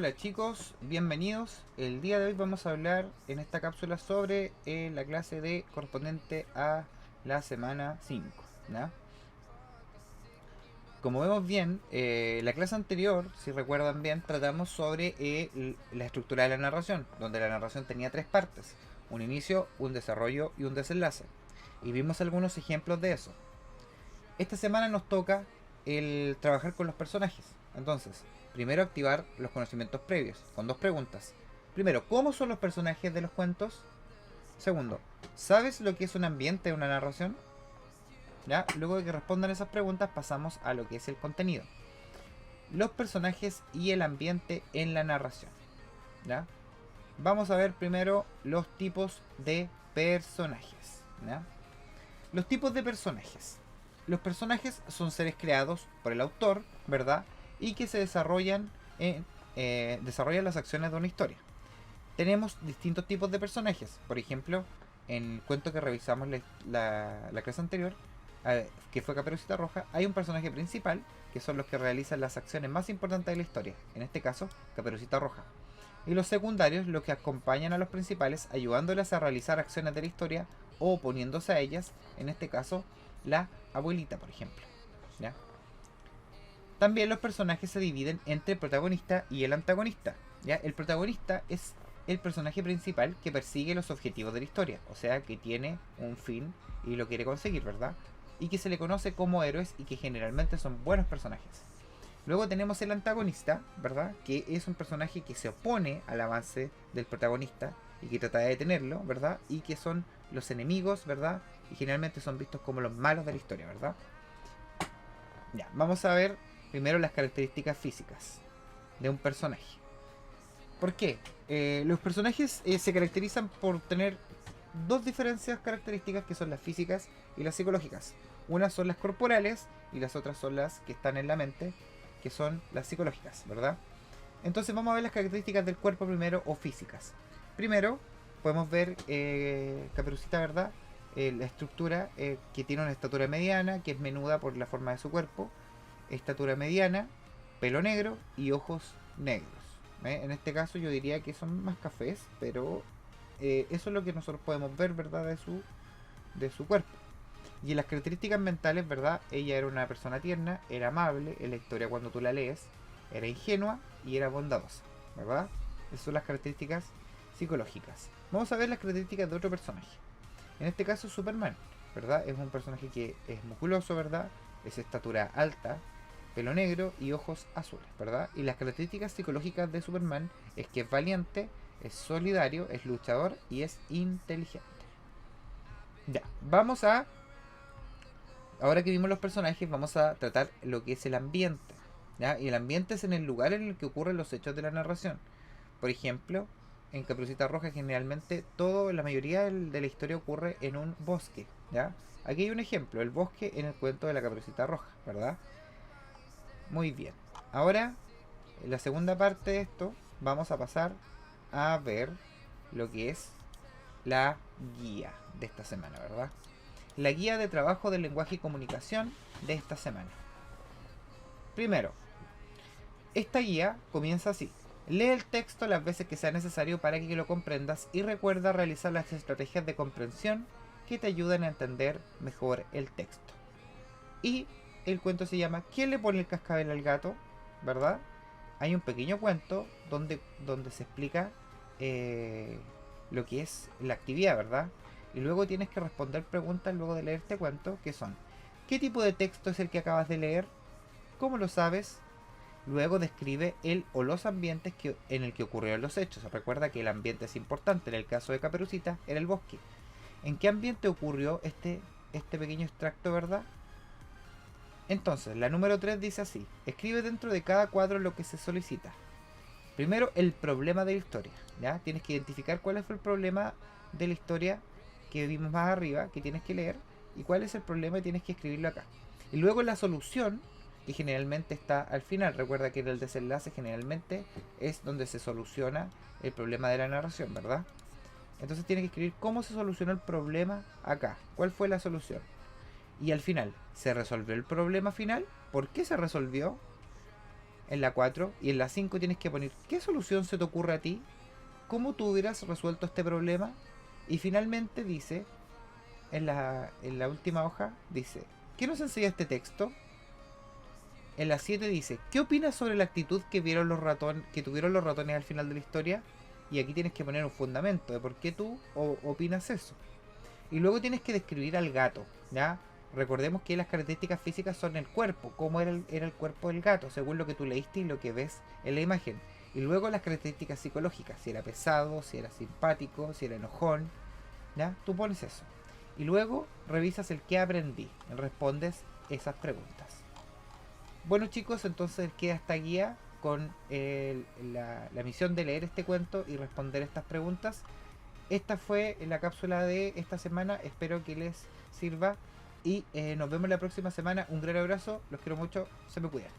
Hola chicos, bienvenidos. El día de hoy vamos a hablar en esta cápsula sobre la clase de correspondiente a la semana 5, ¿ya? Como vemos bien, la clase anterior, si recuerdan bien, tratamos sobre la estructura de la narración, donde la narración tenía tres partes: un inicio, un desarrollo y un desenlace. Y vimos algunos ejemplos de eso. Esta semana nos toca el trabajar con los personajes. Entonces, primero activar los conocimientos previos, con dos preguntas. Primero, ¿cómo son los personajes de los cuentos? Segundo, ¿sabes lo que es un ambiente de una narración? ¿Ya? Luego de que respondan esas preguntas pasamos a lo que es el contenido. Los personajes y el ambiente en la narración. ¿Ya? Vamos a ver primero los tipos de personajes. ¿Ya? Los tipos de personajes. Los personajes son seres creados por el autor, ¿verdad? Y que se desarrollan las acciones de una historia. Tenemos distintos tipos de personajes. Por ejemplo, en el cuento que revisamos la clase anterior, que fue Caperucita Roja, hay un personaje principal, que son los que realizan las acciones más importantes de la historia. En este caso, Caperucita Roja. Y los secundarios, los que acompañan a los principales, ayudándoles a realizar acciones de la historia o oponiéndose a ellas. En este caso, la abuelita, por ejemplo. ¿Ya? También los personajes se dividen entre el protagonista y el antagonista. ¿Ya? El protagonista es el personaje principal que persigue los objetivos de la historia, o sea, que tiene un fin y lo quiere conseguir, ¿verdad? Y que se le conoce como héroes y que generalmente son buenos personajes. Luego tenemos el antagonista, ¿verdad? Que es un personaje que se opone al avance del protagonista y que trata de detenerlo, ¿verdad? Y que son los enemigos, ¿verdad? Y generalmente son vistos como los malos de la historia, ¿verdad? Ya, vamos a ver primero las características físicas de un personaje. ¿Por qué? Los personajes se caracterizan por tener dos diferencias características, que son las físicas y las psicológicas. Unas son las corporales y las otras son las que están en la mente, que son las psicológicas, ¿verdad? Entonces vamos a ver las características del cuerpo primero, o físicas. Primero podemos ver Caperucita, ¿verdad? La estructura, que tiene una estatura mediana, que es menuda por la forma de su cuerpo, estatura mediana, pelo negro y ojos negros. En este caso yo diría que son más cafés, pero eso es lo que nosotros podemos ver, ¿verdad? De su cuerpo. Y en las características mentales, ¿verdad? Ella era una persona tierna, era amable, en la historia cuando tú la lees, era ingenua y era bondadosa, ¿verdad? Esas son las características psicológicas. Vamos a ver las características de otro personaje. En este caso Superman, ¿verdad? Es un personaje que es musculoso, ¿verdad? Es estatura alta, pelo negro y ojos azules, ¿verdad? Y las características psicológicas de Superman es que es valiente, es solidario, es luchador y es inteligente. Ya, ahora que vimos los personajes, vamos a tratar lo que es el ambiente. ¿Ya? Y el ambiente es en el lugar en el que ocurren los hechos de la narración. Por ejemplo, en Caperucita Roja generalmente la mayoría de la historia ocurre en un bosque. ¿Ya? Aquí hay un ejemplo, el bosque en el cuento de la Caperucita Roja, ¿verdad? Muy bien. Ahora, en la segunda parte de esto, vamos a pasar a ver lo que es la guía de esta semana, ¿verdad? La guía de trabajo del lenguaje y comunicación de esta semana. Primero, esta guía comienza así: lee el texto las veces que sea necesario para que lo comprendas y recuerda realizar las estrategias de comprensión que te ayuden a entender mejor el texto. Y el cuento se llama ¿Quién le pone el cascabel al gato? ¿Verdad? Hay un pequeño cuento donde se explica lo que es la actividad, ¿verdad? Y luego tienes que responder preguntas luego de leer este cuento, que son: ¿qué tipo de texto es el que acabas de leer? ¿Cómo lo sabes? Luego describe el o los ambientes en el que ocurrieron los hechos. Recuerda que el ambiente es importante. En el caso de Caperucita era el bosque. ¿En qué ambiente ocurrió este pequeño extracto, verdad? Entonces, la número 3 dice así: escribe dentro de cada cuadro lo que se solicita. Primero, el problema de la historia. ¿Ya? Tienes que identificar cuál fue el problema de la historia que vimos más arriba, que tienes que leer, y cuál es el problema y tienes que escribirlo acá. Y luego la solución, que generalmente está al final. Recuerda que el desenlace generalmente es donde se soluciona el problema de la narración, ¿verdad? Entonces tienes que escribir cómo se solucionó el problema acá. ¿Cuál fue la solución? Y al final, ¿se resolvió el problema final? ¿Por qué se resolvió? en la 4 y en la 5 tienes que poner qué solución se te ocurre a ti, cómo tú hubieras resuelto este problema. Y finalmente dice, en la última hoja, dice, ¿qué nos enseña este texto? En la 7 dice, ¿qué opinas sobre la actitud que tuvieron los ratones al final de la historia? Y aquí tienes que poner un fundamento de por qué tú opinas eso. Y luego tienes que describir al gato, ¿ya? Recordemos que las características físicas son el cuerpo, cómo era el cuerpo del gato, según lo que tú leíste y lo que ves en la imagen. Y luego las características psicológicas, si era pesado, si era simpático, si era enojón, ¿ya? Tú pones eso. Y luego revisas el que aprendí, y respondes esas preguntas. Bueno chicos, entonces queda esta guía con la misión de leer este cuento y responder estas preguntas. Esta fue la cápsula de esta semana, espero que les sirva y nos vemos la próxima semana. Un gran abrazo, los quiero mucho, se me cuidan.